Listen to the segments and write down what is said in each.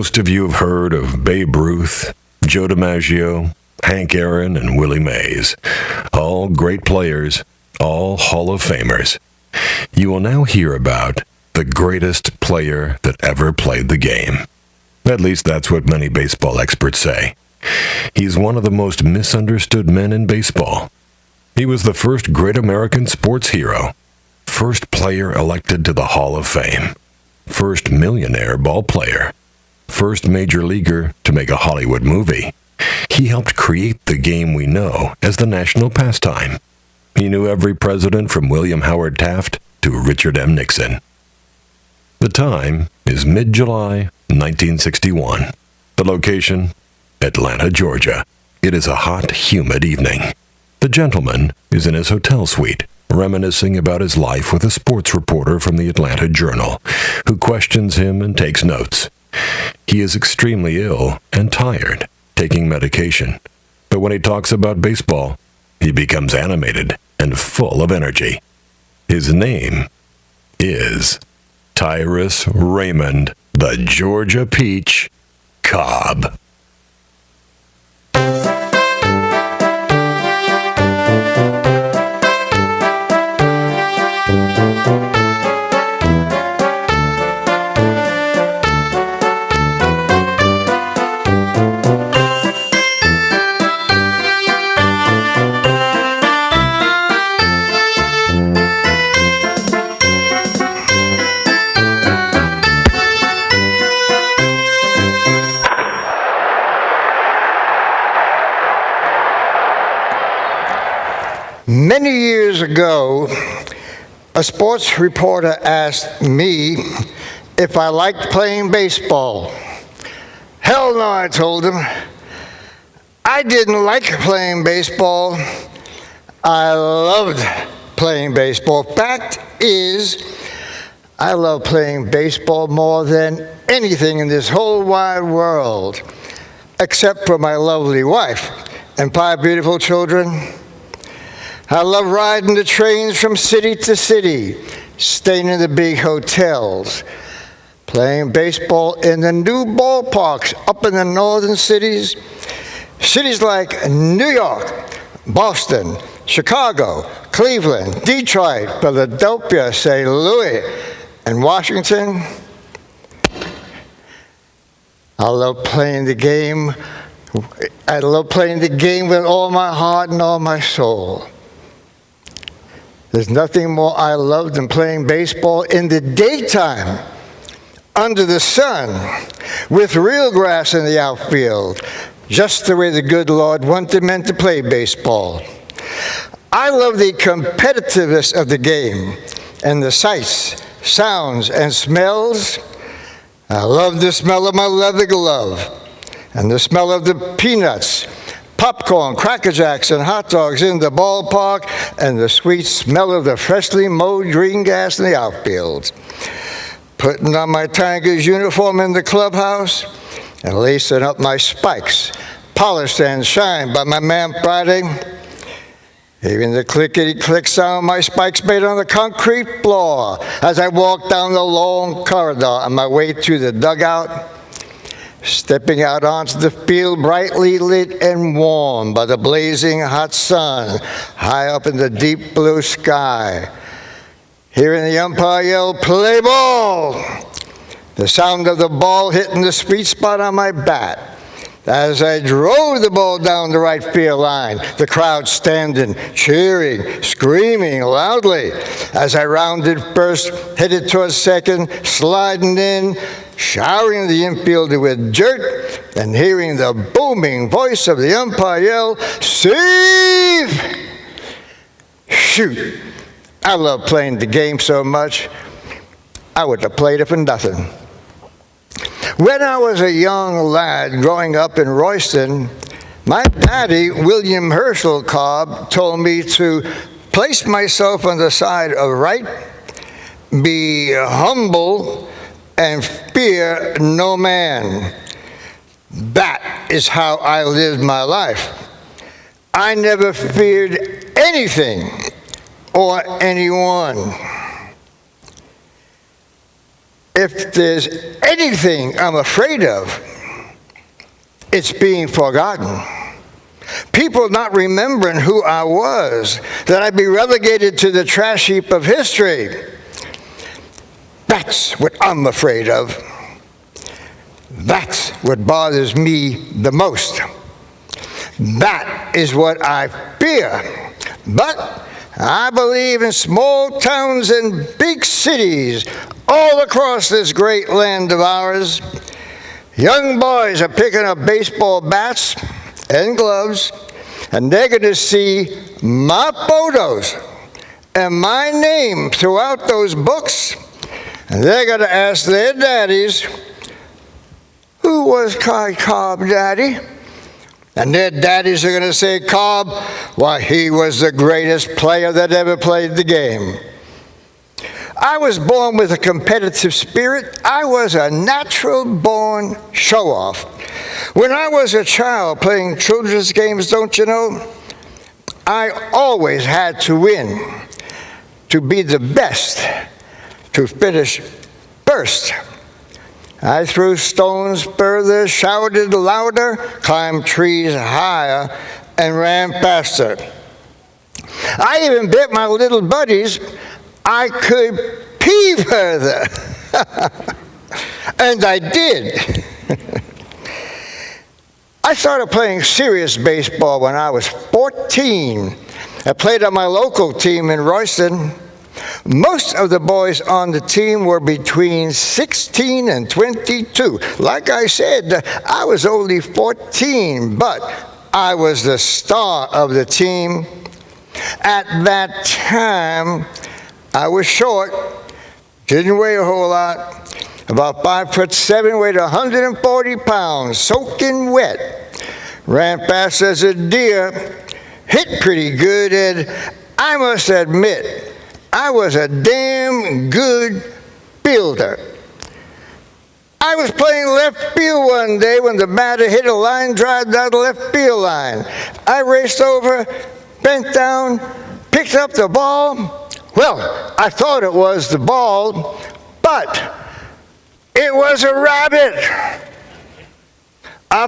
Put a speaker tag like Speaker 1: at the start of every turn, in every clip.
Speaker 1: Most of you have heard of Babe Ruth, Joe DiMaggio, Hank Aaron, and Willie Mays. All great players, all Hall of Famers. You will now hear about the greatest player that ever played the game. At least that's what many baseball experts say. He's one of the most misunderstood men in baseball. He was the first great American sports hero, first player elected to the Hall of Fame, first millionaire ball player, first major leaguer to make a Hollywood movie. He helped create the game we know as the national pastime. He knew every president from William Howard Taft to Richard M. Nixon. The time is mid-July 1961. The location, Atlanta, Georgia. It is a hot, humid evening. The gentleman is in his hotel suite, reminiscing about his life with a sports reporter from the Atlanta Journal, who questions him and takes notes. He is extremely ill and tired, taking medication. But when he talks about baseball, he becomes animated and full of energy. His name is Tyrus Raymond, the Georgia Peach, Cobb.
Speaker 2: Many years ago, a sports reporter asked me if I liked playing baseball. Hell no, I told him. I didn't like playing baseball. I loved playing baseball. Fact is, I love playing baseball more than anything in this whole wide world, except for my lovely wife and 5 beautiful children. I love riding the trains from city to city, staying in the big hotels, playing baseball in the new ballparks up in the northern cities. Cities like New York, Boston, Chicago, Cleveland, Detroit, Philadelphia, St. Louis, and Washington. I love playing the game. I love playing the game with all my heart and all my soul. There's nothing more I love than playing baseball in the daytime, under the sun, with real grass in the outfield, just the way the good Lord wanted men to play baseball. I love the competitiveness of the game and the sights, sounds, and smells. I love the smell of my leather glove and the smell of the peanuts, popcorn, Cracker Jacks, and hot dogs in the ballpark, and the sweet smell of the freshly mowed green grass in the outfield. Putting on my Tigers uniform in the clubhouse and lacing up my spikes, polished and shined by my man Friday. Hearing the clickety-click sound of my spikes made on the concrete floor as I walked down the long corridor on my way to the dugout. Stepping out onto the field brightly lit and warm by the blazing hot sun high up in the deep blue sky. Hearing the umpire yell, "Play ball!" The sound of the ball hitting the sweet spot on my bat. As I drove the ball down the right field line, the crowd standing, cheering, screaming loudly. As I rounded first, headed towards second, sliding in, showering the infielder with dirt, and hearing the booming voice of the umpire yell, "Save!" Shoot, I love playing the game so much, I would have played it for nothing. When I was a young lad growing up in Royston, my daddy, William Herschel Cobb, told me to place myself on the side of right, be humble, and fear no man. That is how I lived my life. I never feared anything or anyone. If there's anything I'm afraid of, it's being forgotten. People not remembering who I was, that I'd be relegated to the trash heap of history. That's what I'm afraid of. That's what bothers me the most. That is what I fear. But I believe in small towns and big cities all across this great land of ours. Young boys are picking up baseball bats and gloves, and they're going to see my photos and my name throughout those books, and they're going to ask their daddies, who was Cobb, Daddy? And their daddies are going to say, Cobb, why, he was the greatest player that ever played the game. I was born with a competitive spirit. I was a natural-born show-off. When I was a child playing children's games, don't you know, I always had to win, to be the best, to finish first. I threw stones further, shouted louder, climbed trees higher, and ran faster. I even bet my little buddies I could pee further. And I did. I started playing serious baseball when I was 14. I played on my local team in Royston. Most of the boys on the team were between 16 and 22. Like I said, I was only 14, but I was the star of the team. At that time, I was short, didn't weigh a whole lot, about 5'7", weighed 140 pounds, soaking wet, ran fast as a deer, hit pretty good, and I must admit, I was a damn good fielder. I was playing left field one day when the batter hit a line drive down the left field line. I raced over, bent down, picked up the ball. Well, I thought it was the ball, but it was a rabbit. I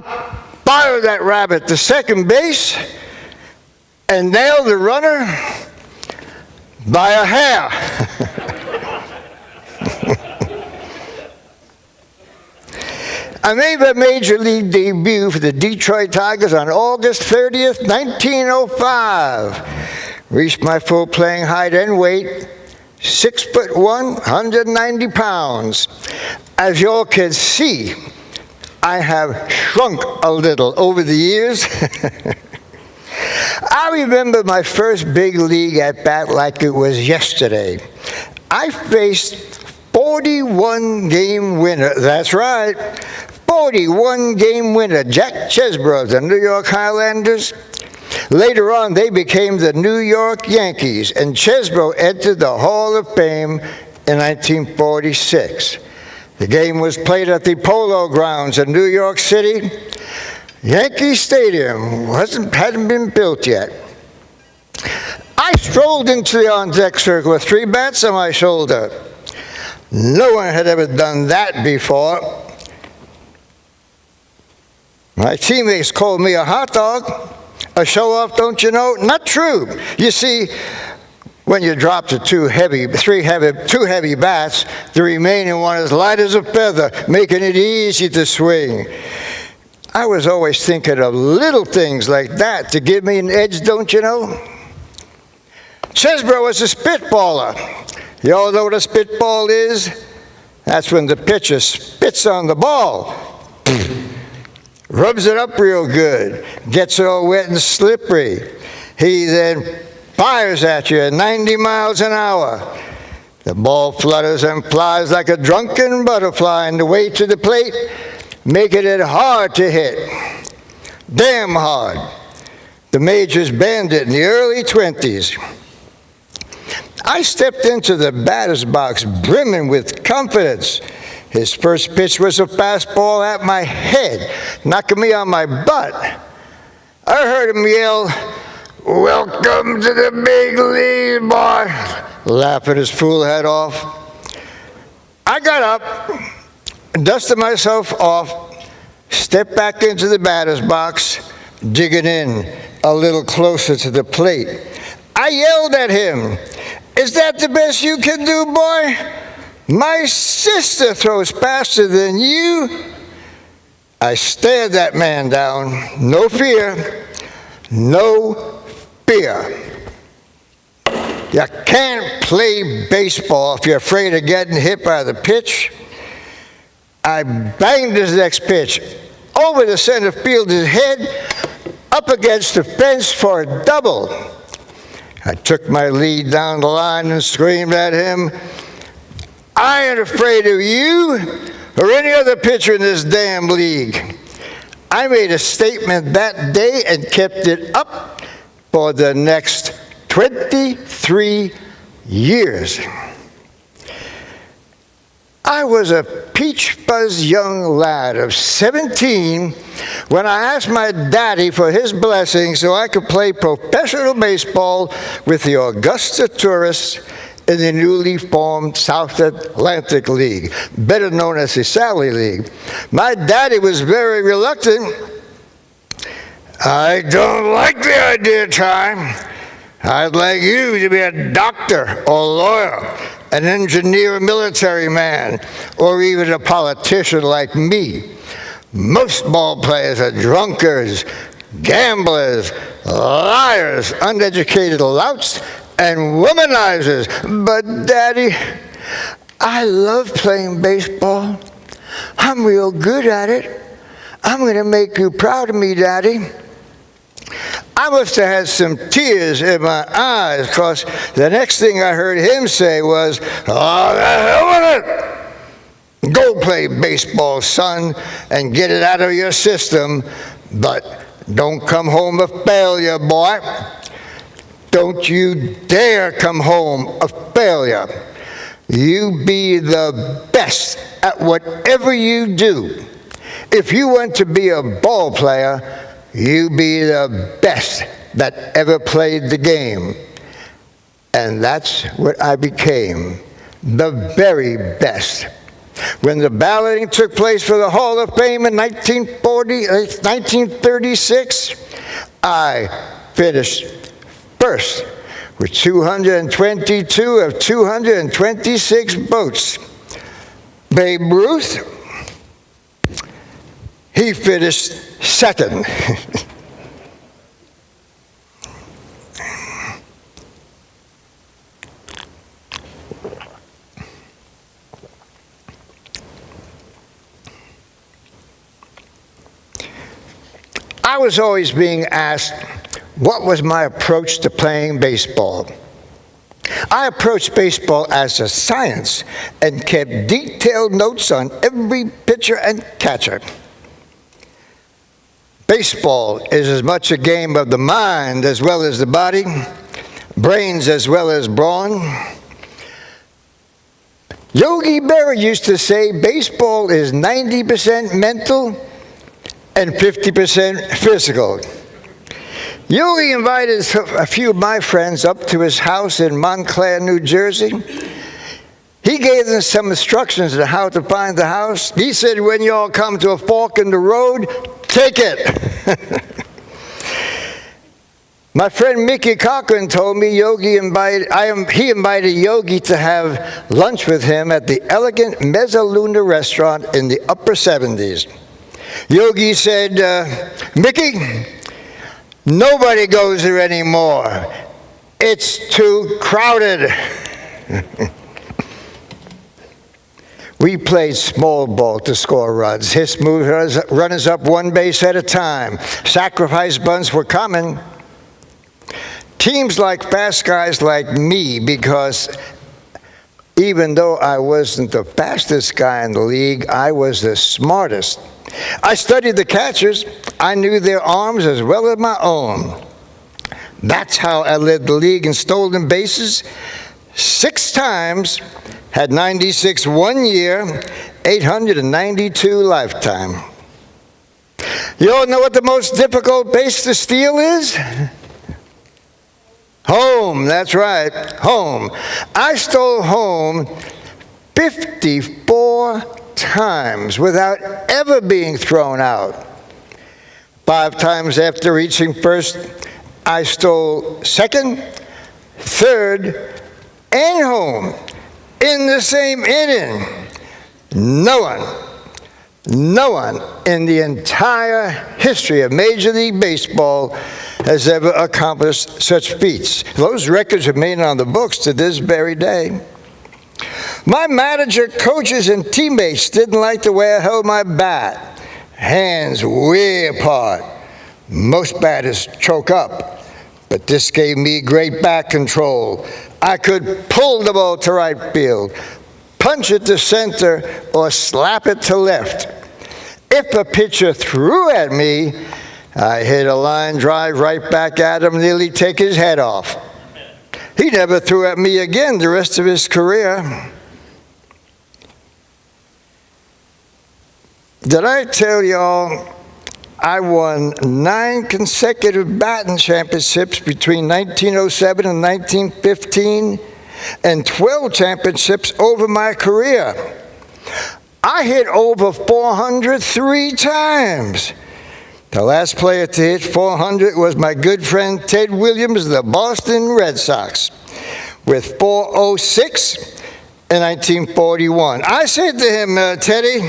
Speaker 2: fired that rabbit to second base and nailed the runner by a hair. I made my major league debut for the Detroit Tigers on August 30th, 1905. Reached my full playing height and weight, 6'1", 190 pounds. As you all can see, I have shrunk a little over the years. I remember my first big league at bat like it was yesterday. I faced 41 game winner, that's right, 41 game winner, Jack Chesbro of the New York Highlanders. Later on, they became the New York Yankees, and Chesbro entered the Hall of Fame in 1946. The game was played at the Polo Grounds in New York City. Yankee Stadium hadn't been built yet. I strolled into the on-deck circle with 3 bats on my shoulder. No one had ever done that before. My teammates called me a hot dog, a show-off, don't you know? Not true. You see, when you drop to two heavy bats, the remaining one is light as a feather, making it easy to swing. I was always thinking of little things like that to give me an edge, don't you know? Chesbro was a spitballer. You all know what a spitball is? That's when the pitcher spits on the ball, rubs it up real good, gets it all wet and slippery. He then fires at you at 90 miles an hour. The ball flutters and flies like a drunken butterfly on the way to the plate, making it hard to hit. Damn hard. The majors banned it in the early 20s. I stepped into the batter's box brimming with confidence. His first pitch was a fastball at my head, knocking me on my butt. I heard him yell, "Welcome to the big league, boy," laughing his fool head off. I I got up, dusted myself off, stepped back into the batter's box, digging in a little closer to the plate. I yelled at him, "Is that the best you can do, boy? My sister throws faster than you." I stared that man down. No fear. No fear. You can't play baseball if you're afraid of getting hit by the pitch. I banged his next pitch over the center fielder's head, up against the fence for a double. I took my lead down the line and screamed at him, "I ain't afraid of you or any other pitcher in this damn league." I made a statement that day and kept it up for the next 23 years. I was a peach-fuzz young lad of 17 when I asked my daddy for his blessing so I could play professional baseball with the Augusta Tourists in the newly formed South Atlantic League, better known as the Sally League. My daddy was very reluctant. "I don't like the idea, Tom. I'd like you to be a doctor or lawyer, an engineer or military man, or even a politician like me. Most ball players are drunkards, gamblers, liars, uneducated louts, and womanizers. But, Daddy, I love playing baseball. I'm real good at it. I'm going to make you proud of me, Daddy." I must have had some tears in my eyes, because the next thing I heard him say was, "Oh, the hell with it. Go play baseball, son, and get it out of your system. But don't come home a failure, boy. Don't you dare come home a failure. You be the best at whatever you do. If you want to be a ball player, you be the best that ever played the game." And that's what I became, the very best. When the balloting took place for the Hall of Fame in 1936, I finished first with 222 of 226 votes. Babe Ruth, he finished second. I was always being asked what was my approach to playing baseball. I approached baseball as a science and kept detailed notes on every pitcher and catcher. Baseball is as much a game of the mind as well as the body, brains as well as brawn. Yogi Berra used to say baseball is 90% mental and 50% physical. Yogi invited a few of my friends up to his house in Montclair, New Jersey. He gave them some instructions on how to find the house. He said, "When you all come to a fork in the road, take it." My friend Mickey Cochran told me he invited Yogi to have lunch with him at the elegant Mezzaluna restaurant in the upper 70s. Yogi said, "Mickey, nobody goes there anymore. It's too crowded." We played small ball to score runs. Hits moved runners up one base at a time. Sacrifice bunts were common. Teams like fast guys like me, because even though I wasn't the fastest guy in the league, I was the smartest. I studied the catchers. I knew their arms as well as my own. That's how I led the league in stolen bases 6 times, had 96 one year, 892 lifetime. You all know what the most difficult base to steal is? Home, that's right, home. I stole home 54 times without ever being thrown out. 5 times after reaching first, I stole second, third, and home in the same inning. No one in the entire history of Major League Baseball has ever accomplished such feats. Those records remain on the books to this very day. My manager, coaches, and teammates didn't like the way I held my bat. Hands way apart. Most batters choke up, but this gave me great bat control. I could pull the ball to right field, punch it to center, or slap it to left. If a pitcher threw at me, I hit a line drive right back at him, nearly take his head off. He never threw at me again the rest of his career. Did I tell y'all I won 9 consecutive batting championships between 1907 and 1915 and 12 championships over my career? I hit over 400 3 times. The last player to hit 400 was my good friend Ted Williams of the Boston Red Sox with 406 in 1941. I said to him, Teddy,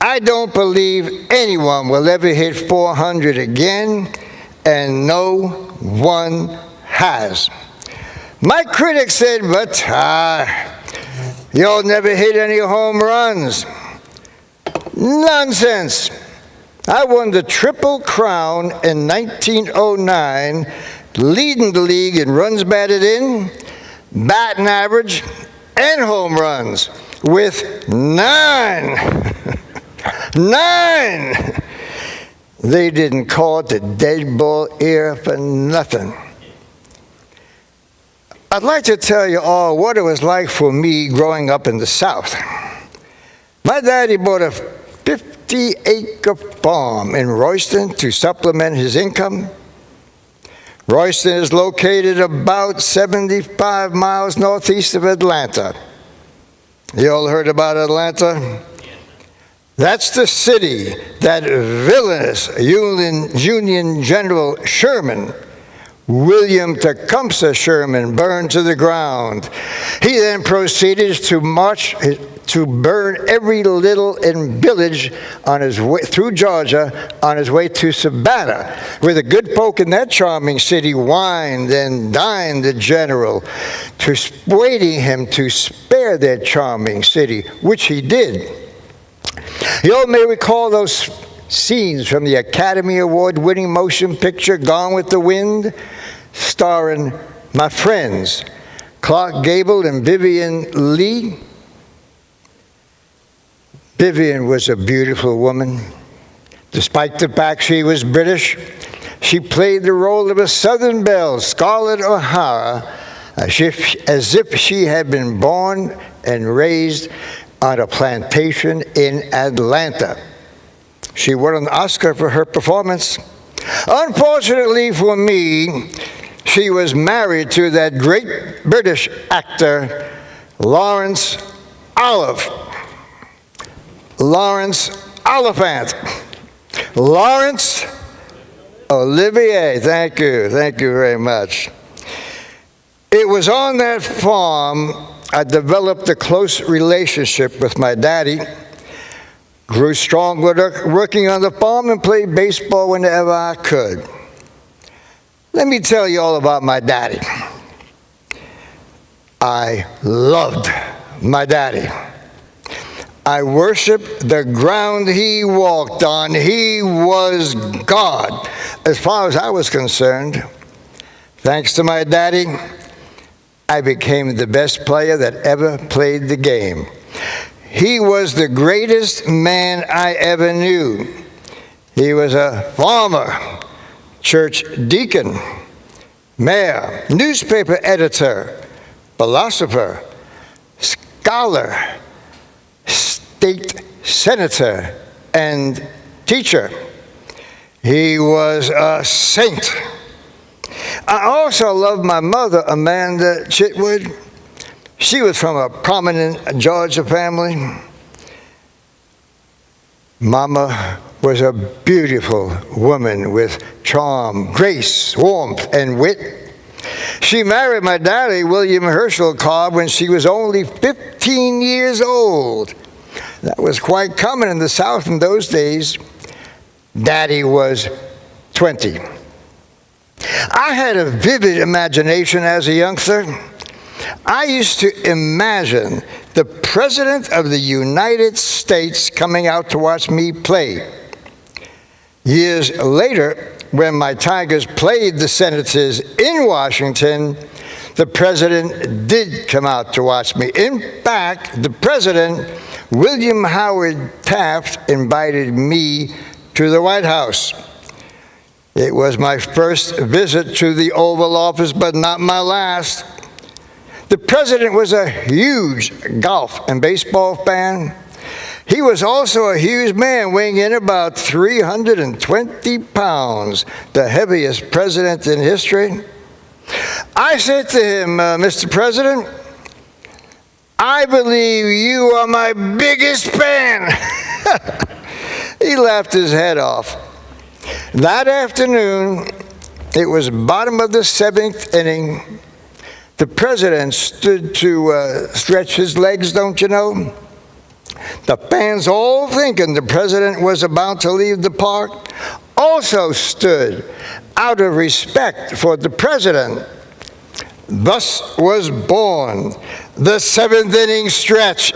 Speaker 2: I don't believe anyone will ever hit 400 again, and no one has. My critics said, but you'll never hit any home runs. Nonsense. I won the Triple Crown in 1909, leading the league in runs batted in, batting average, and home runs with 9. 9! They didn't call it the dead ball era for nothing. I'd like to tell you all what it was like for me growing up in the South. My daddy bought a 50-acre farm in Royston to supplement his income. Royston is located about 75 miles northeast of Atlanta. You all heard about Atlanta? That's the city that villainous Union General Sherman, William Tecumseh Sherman, burned to the ground. He then proceeded to march to burn every little village on his way through Georgia on his way to Savannah, where the good folk in that charming city wined and dined the general, persuading him to spare their charming city, which he did. You all may recall those scenes from the Academy Award-winning motion picture Gone with the Wind, starring my friends Clark Gable and Vivian Lee. Vivian was a beautiful woman. Despite the fact she was British, she played the role of a Southern belle, Scarlett O'Hara, as if she had been born and raised on a plantation in Atlanta. She won an Oscar for her performance. Unfortunately for me, she was married to that great British actor, Lawrence Oliphant. Laurence Olivier, thank you very much. It was on that farm I developed a close relationship with my daddy, grew strong working on the farm, and played baseball whenever I could. Let me tell you all about my daddy. I loved my daddy. I worshiped the ground he walked on. He was God, as far as I was concerned. Thanks to my daddy, I became the best player that ever played the game. He was the greatest man I ever knew. He was a farmer, church deacon, mayor, newspaper editor, philosopher, scholar, state senator, and teacher. He was a saint. I also love my mother, Amanda Chitwood. She was from a prominent Georgia family. Mama was a beautiful woman with charm, grace, warmth, and wit. She married my daddy, William Herschel Cobb, when she was only 15 years old. That was quite common in the South in those days. Daddy was 20. I had a vivid imagination as a youngster. I used to imagine the President of the United States coming out to watch me play. Years later, when my Tigers played the Senators in Washington, the President did come out to watch me. In fact, the President, William Howard Taft, invited me to the White House. It was my first visit to the Oval Office, but not my last. The President was a huge golf and baseball fan. He was also a huge man, weighing in about 320 pounds, the heaviest president in history. I said to him, Mr. President, I believe you are my biggest fan. He laughed his head off. That afternoon, it was bottom of the seventh inning. The President stood to stretch his legs, don't you know? The fans, all thinking the President was about to leave the park, also stood out of respect for the President. Thus was born the seventh inning stretch.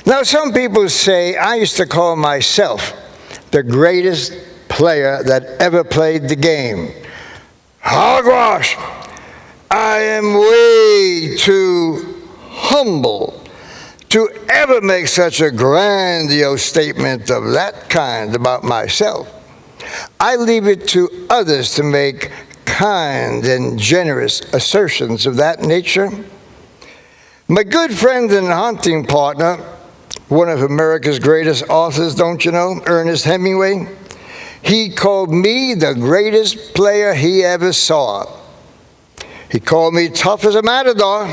Speaker 2: Now, some people say I used to call myself the greatest player that ever played the game. Hogwash! I am way too humble to ever make such a grandiose statement of that kind about myself. I leave it to others to make kind and generous assertions of that nature. My good friend and hunting partner, one of America's greatest authors, don't you know, Ernest Hemingway, he called me the greatest player he ever saw. He called me tough as a matador.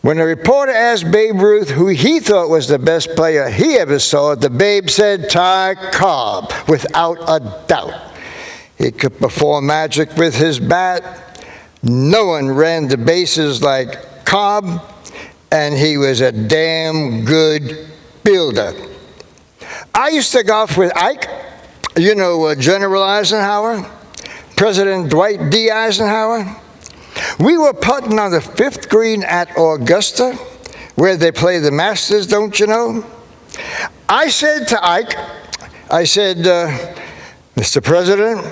Speaker 2: When a reporter asked Babe Ruth who he thought was the best player he ever saw, the Babe said Ty Cobb, without a doubt. He could perform magic with his bat. No one ran the bases like Cobb, and he was a damn good builder. I used to golf with Ike, you know, General Eisenhower, President Dwight D. Eisenhower. We were putting on the fifth green at Augusta, where they play the Masters, don't you know? I said to Ike, I said, Mr. President,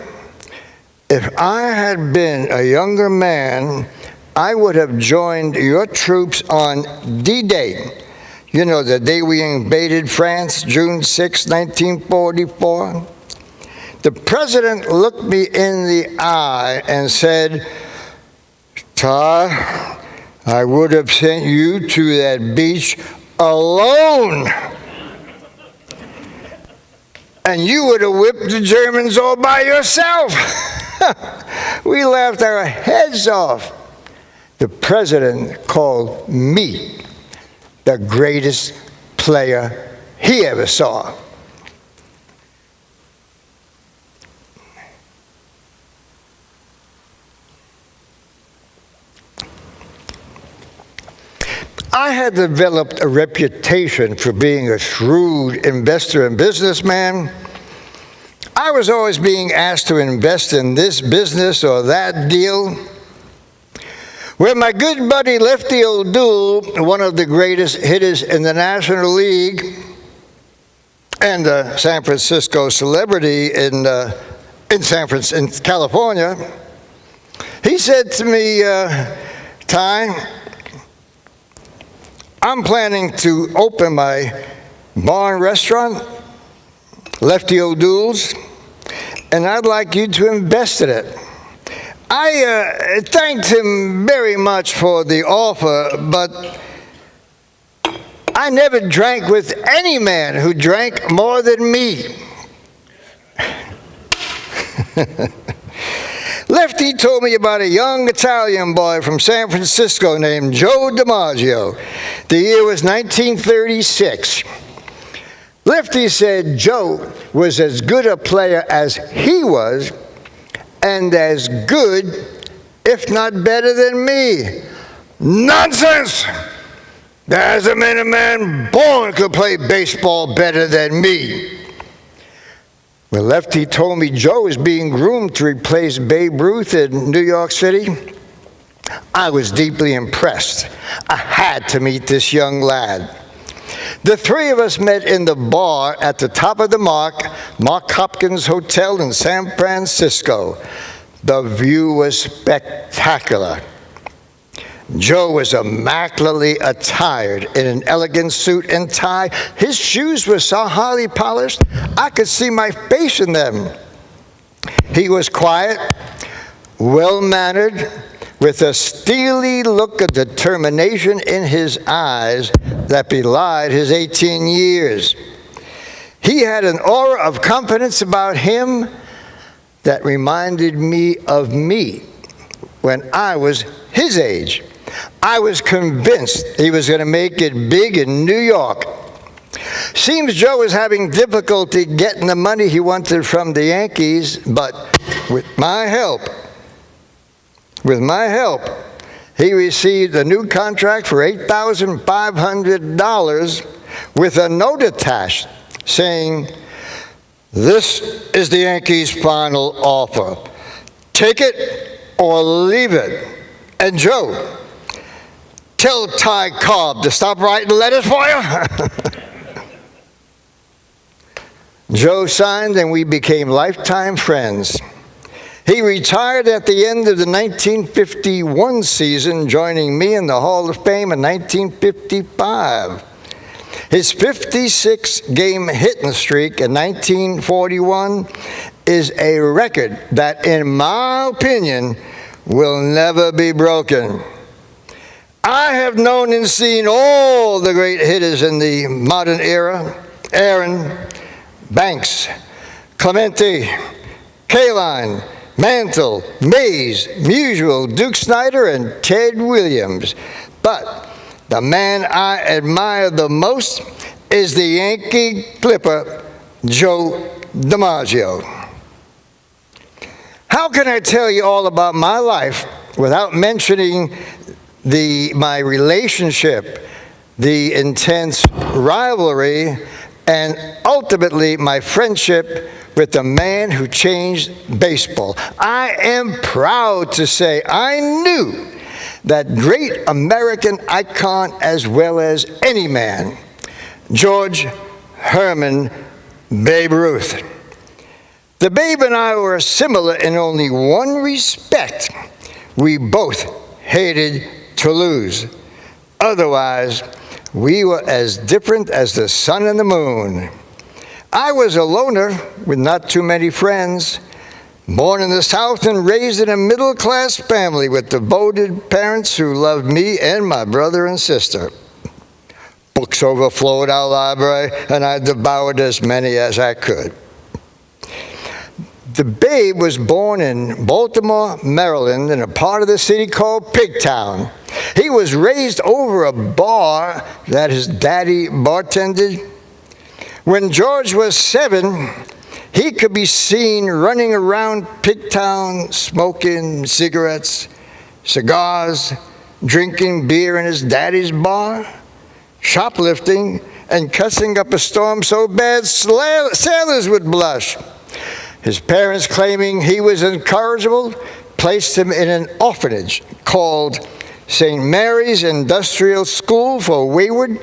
Speaker 2: if I had been a younger man, I would have joined your troops on D-Day. You know, the day we invaded France, June 6, 1944. The President looked me in the eye and said, Ty, I would have sent you to that beach alone. And you would have whipped the Germans all by yourself. We laughed our heads off. The President called me the greatest player he ever saw. I had developed a reputation for being a shrewd investor and businessman. I was always being asked to invest in this business or that deal. When my good buddy Lefty O'Doul, one of the greatest hitters in the National League and a San Francisco celebrity in California, he said to me, Ty, I'm planning to open my bar and restaurant, Lefty O'Doul's, and I'd like you to invest in it. I thanked him very much for the offer, but I never drank with any man who drank more than me. Lefty told me about a young Italian boy from San Francisco named Joe DiMaggio. The year was 1936. Lefty said Joe was as good a player as he was, and as good, if not better than me. Nonsense! There hasn't been a man born could play baseball better than me. When Lefty told me Joe was being groomed to replace Babe Ruth in New York City, I was deeply impressed. I had to meet this young lad. The three of us met in the bar at the top of the Mark Hopkins Hotel in San Francisco. The view was spectacular. Joe was immaculately attired in an elegant suit and tie. His shoes were so highly polished, I could see my face in them. He was quiet, well-mannered, with a steely look of determination in his eyes that belied his 18 years. He had an aura of confidence about him that reminded me of me when I was his age. I was convinced he was going to make it big in New York. Seems Joe was having difficulty getting the money he wanted from the Yankees, but with my help, he received a new contract for $8,500 with a note attached saying, "This is the Yankees' final offer. Take it or leave it." And Joe, tell Ty Cobb to stop writing letters for you. Joe signed and we became lifetime friends. He retired at the end of the 1951 season, joining me in the Hall of Fame in 1955. His 56-game hitting streak in 1941 is a record that, in my opinion, will never be broken. I have known and seen all the great hitters in the modern era: Aaron, Banks, Clemente, Kaline, Mantle, Mays, Musial, Duke Snider, and Ted Williams. But the man I admire the most is the Yankee flipper, Joe DiMaggio. How can I tell you all about my life without mentioning my relationship, the intense rivalry, and ultimately my friendship with the man who changed baseball? I am proud to say I knew that great American icon as well as any man, George Herman Babe Ruth. The Babe and I were similar in only one respect. We both hated to lose. Otherwise, we were as different as the sun and the moon. I was a loner with not too many friends, born in the South and raised in a middle-class family with devoted parents who loved me and my brother and sister. Books overflowed our library, and I devoured as many as I could. The Babe was born in Baltimore, Maryland, in a part of the city called Pigtown. He was raised over a bar that his daddy bartended. When George was 7, he could be seen running around Pigtown smoking cigarettes, cigars, drinking beer in his daddy's bar, shoplifting, and cussing up a storm so bad sailors would blush. His parents, claiming he was incorrigible, placed him in an orphanage called St. Mary's Industrial School for wayward,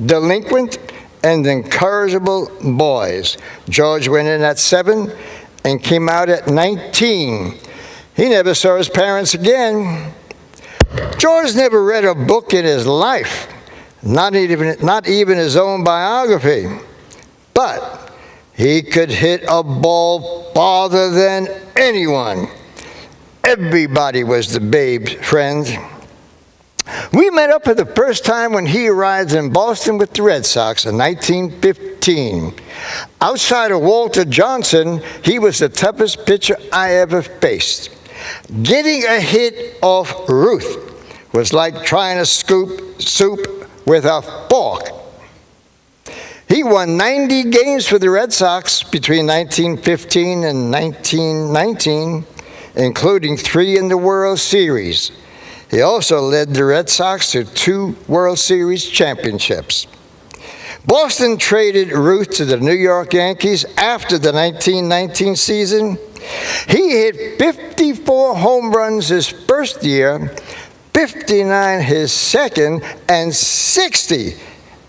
Speaker 2: delinquent, and incorrigible boys. George went in at 7 and came out at 19. He never saw his parents again. George never read a book in his life, not even his own biography. But he could hit a ball farther than anyone. Everybody was the Babe's friend. We met up for the first time when he arrived in Boston with the Red Sox in 1915. Outside of Walter Johnson, he was the toughest pitcher I ever faced. Getting a hit off Ruth was like trying to scoop soup with a fork. He won 90 games for the Red Sox between 1915 and 1919, including 3 in the World Series. He also led the Red Sox to 2 World Series championships. Boston traded Ruth to the New York Yankees after the 1919 season. He hit 54 home runs his first year, 59 his second, and 60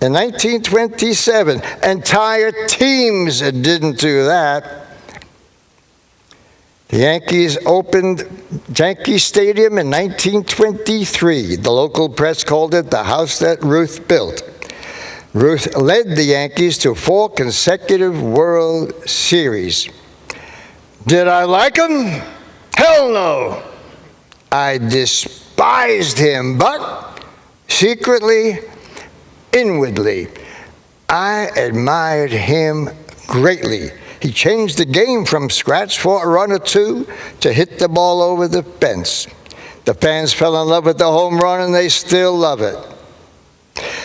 Speaker 2: in 1927. Entire teams didn't do that. The Yankees opened Yankee Stadium in 1923. The local press called it the house that Ruth built. Ruth led the Yankees to 4 consecutive World Series. Did I like him? Hell no. I despised him, but secretly, inwardly, I admired him greatly. He changed the game from scratch for a run or two to hit the ball over the fence. The fans fell in love with the home run, and they still love it.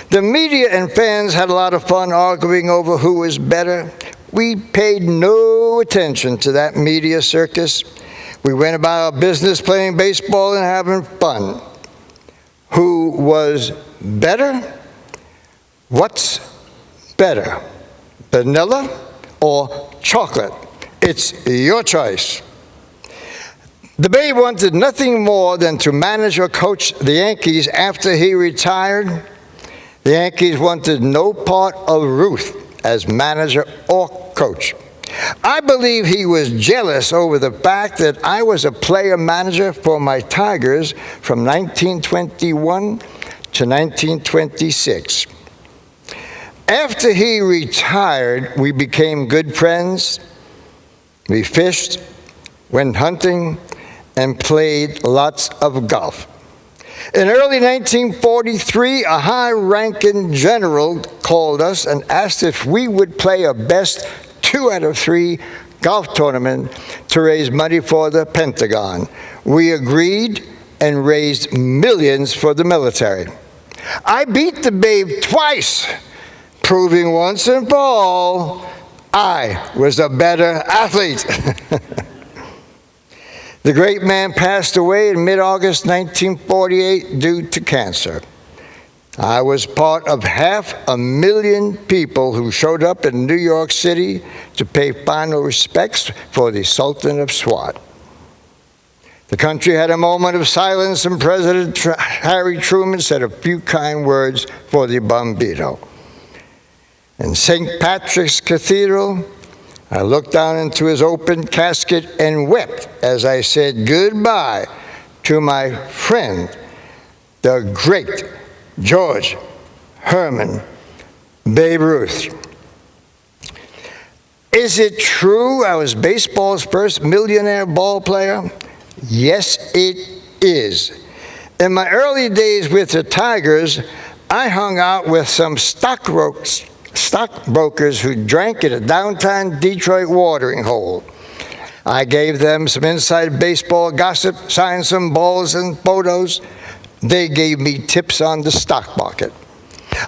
Speaker 2: The media and fans had a lot of fun arguing over who was better. We paid no attention to that media circus. We went about our business playing baseball and having fun. Who was better? What's better, vanilla or chocolate? It's your choice. The Babe wanted nothing more than to manage or coach the Yankees after he retired. The Yankees wanted no part of Ruth as manager or coach. I believe he was jealous over the fact that I was a player manager for my Tigers from 1921 to 1926. After he retired, we became good friends. We fished, went hunting, and played lots of golf. In early 1943, a high-ranking general called us and asked if we would play a best 2 out of 3 golf tournament to raise money for the Pentagon. We agreed and raised millions for the military. I beat the Babe twice, proving once and for all I was a better athlete. The great man passed away in mid-August 1948 due to cancer. I was part of 500,000 people who showed up in New York City to pay final respects for the Sultan of Swat. The country had a moment of silence, and President Harry Truman said a few kind words for the Bombito. In St. Patrick's Cathedral, I looked down into his open casket and wept as I said goodbye to my friend, the great George Herman Babe Ruth. Is it true I was baseball's first millionaire ball player? Yes, it is. In my early days with the Tigers, I hung out with some stockbrokers who drank at a downtown Detroit watering hole. I gave them some inside baseball gossip, signed some balls and photos. They gave me tips on the stock market.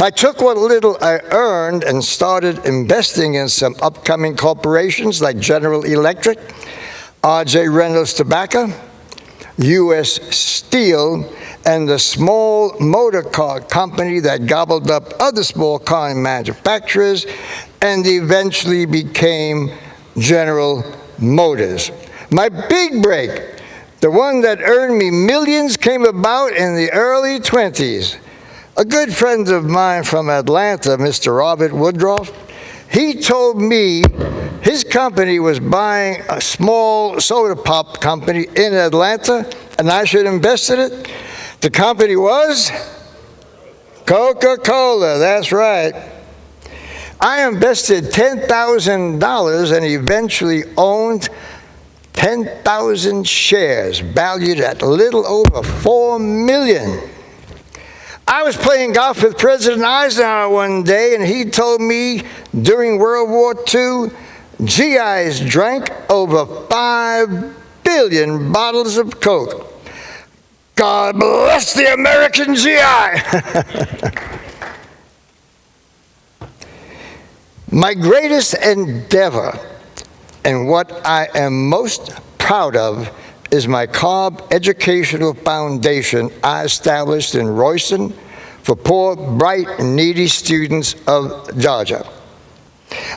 Speaker 2: I took what little I earned and started investing in some upcoming corporations like General Electric, R.J. Reynolds Tobacco, U.S. Steel, and the small motor car company that gobbled up other small car manufacturers and eventually became General Motors. My big break, the one that earned me millions, came about in the early 20s. A good friend of mine from Atlanta, Mr. Robert Woodruff, he told me his company was buying a small soda pop company in Atlanta and I should invest in it. The company was Coca-Cola, that's right. I invested $10,000 and eventually owned 10,000 shares, valued at a little over $4 million. I was playing golf with President Eisenhower one day, and he told me during World War II, GIs drank over 5 billion bottles of Coke. God bless the American GI. My greatest endeavor and what I am most proud of is my Cobb Educational Foundation I established in Royston for poor, bright, and needy students of Georgia.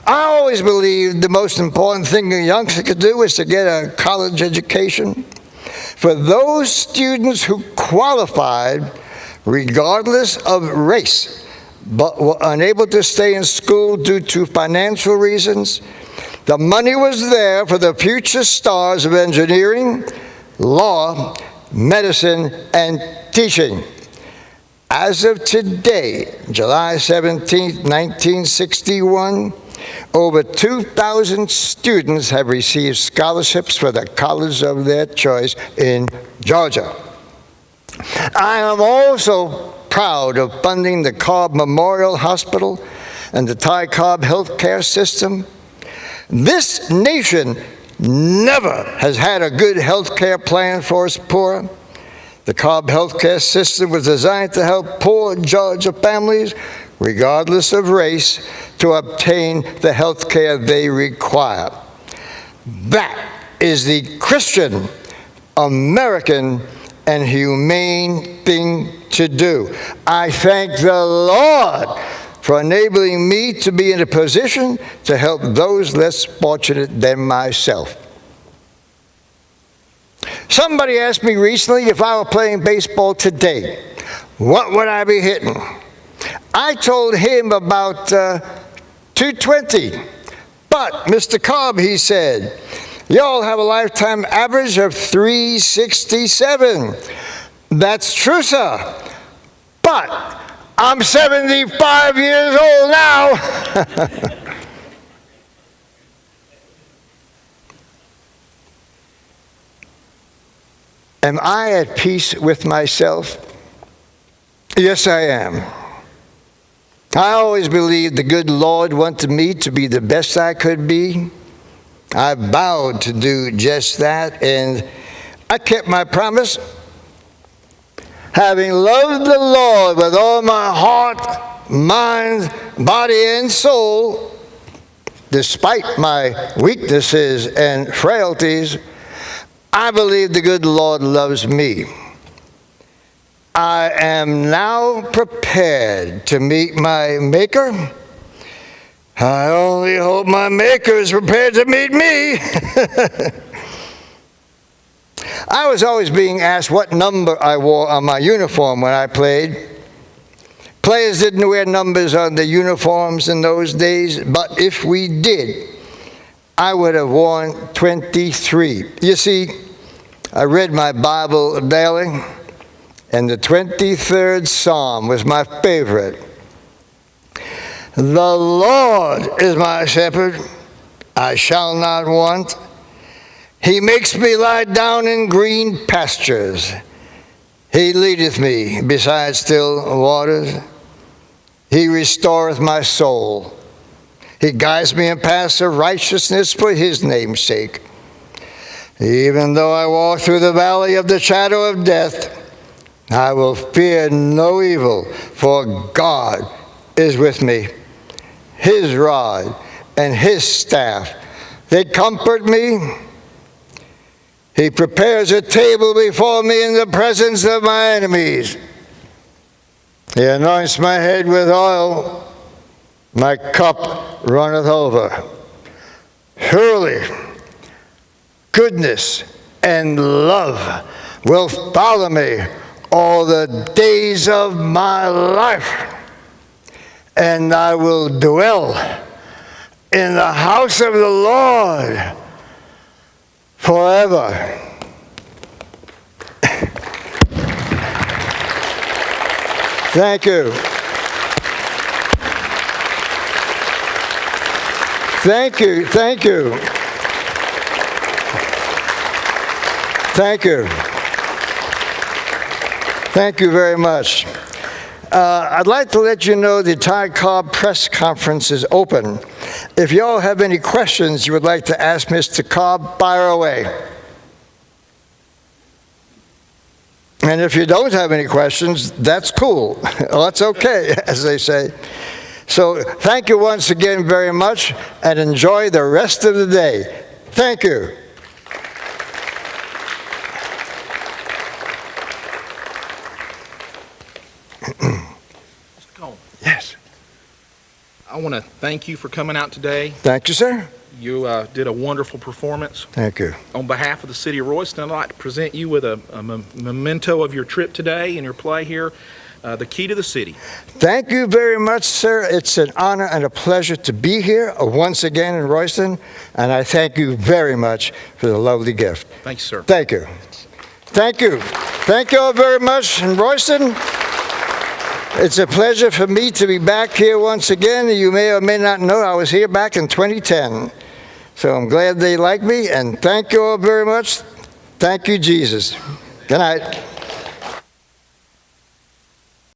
Speaker 2: I always believed the most important thing a youngster could do is to get a college education. For those students who qualified, regardless of race, but were unable to stay in school due to financial reasons, the money was there for the future stars of engineering, law, medicine, and teaching. As of today, July 17, 1961, over 2,000 students have received scholarships for the college of their choice in Georgia. I am also proud of funding the Cobb Memorial Hospital and the Ty Cobb healthcare system. This nation never has had a good healthcare plan for its poor. The Cobb healthcare system was designed to help poor Georgia families, regardless of race, to obtain the health care they require. That is the Christian, American, and humane thing to do. I thank the Lord for enabling me to be in a position to help those less fortunate than myself. Somebody asked me recently if I were playing baseball today, what would I be hitting? I told him about 220. But, Mr. Cobb, he said, y'all have a lifetime average of 367. That's true, sir. But I'm 75 years old now. Am I at peace with myself? Yes, I am. I always believed the good Lord wanted me to be the best I could be. I vowed to do just that, and I kept my promise. Having loved the Lord with all my heart, mind, body, and soul, despite my weaknesses and frailties, I believe the good Lord loves me. I am now prepared to meet my Maker. I only hope my Maker is prepared to meet me. I was always being asked what number I wore on my uniform when I played. Players didn't wear numbers on the uniforms in those days, but if we did, I would have worn 23. You see, I read my Bible daily, and the 23rd Psalm was my favorite. The Lord is my shepherd, I shall not want. He makes me lie down in green pastures. He leadeth me beside still waters. He restoreth my soul. He guides me in paths of righteousness for his name's sake. Even though I walk through the valley of the shadow of death, I will fear no evil, for God is with me. His rod and his staff, they comfort me. He prepares a table before me in the presence of my enemies. He anoints my head with oil. My cup runneth over. Surely, goodness and love will follow me all the days of my life, and I will dwell in the house of the Lord forever. Thank you. Thank you, thank you. Thank you. Thank you very much. I'd like to let you know the Ty Cobb press conference is open. If you all have any questions you would like to ask Mr. Cobb, fire away. And if you don't have any questions, that's cool. That's okay, as they say. So thank you once again very much, and enjoy the rest of the day. Thank you.
Speaker 3: Mr. Coleman,
Speaker 2: Yes.
Speaker 3: I want to thank you for coming out today.
Speaker 2: Thank you, sir.
Speaker 3: You did a wonderful performance.
Speaker 2: Thank you.
Speaker 3: On behalf of the city of Royston, I'd like to present you with a memento of your trip today and your play here, the key to the city.
Speaker 2: Thank you very much, sir. It's an honor and a pleasure to be here once again in Royston, and I thank you very much for the lovely gift.
Speaker 3: Thank you, sir.
Speaker 2: Thank you. Thank you. Thank you all very much in Royston. It's a pleasure for me to be back here once again. You may or may not know I was here back in 2010. So I'm glad they like me, and thank you all very much. Thank you, Jesus. Good night.